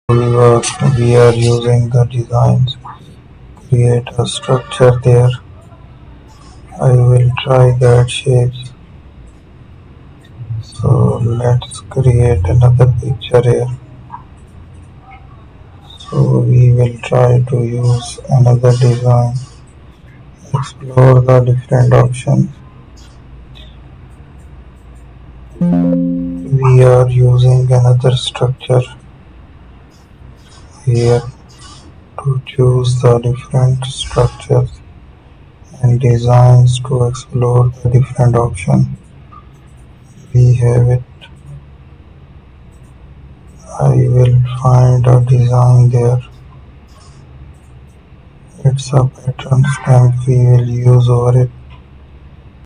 We are using the designs, create a structure there. I will try that shapes. So let's create another picture here. So we will try to use another design, explore the different options. We are using another structure here to choose the different structures and designs to explore the different options. We have it. I will find a design there. It's a pattern stamp we will use over it.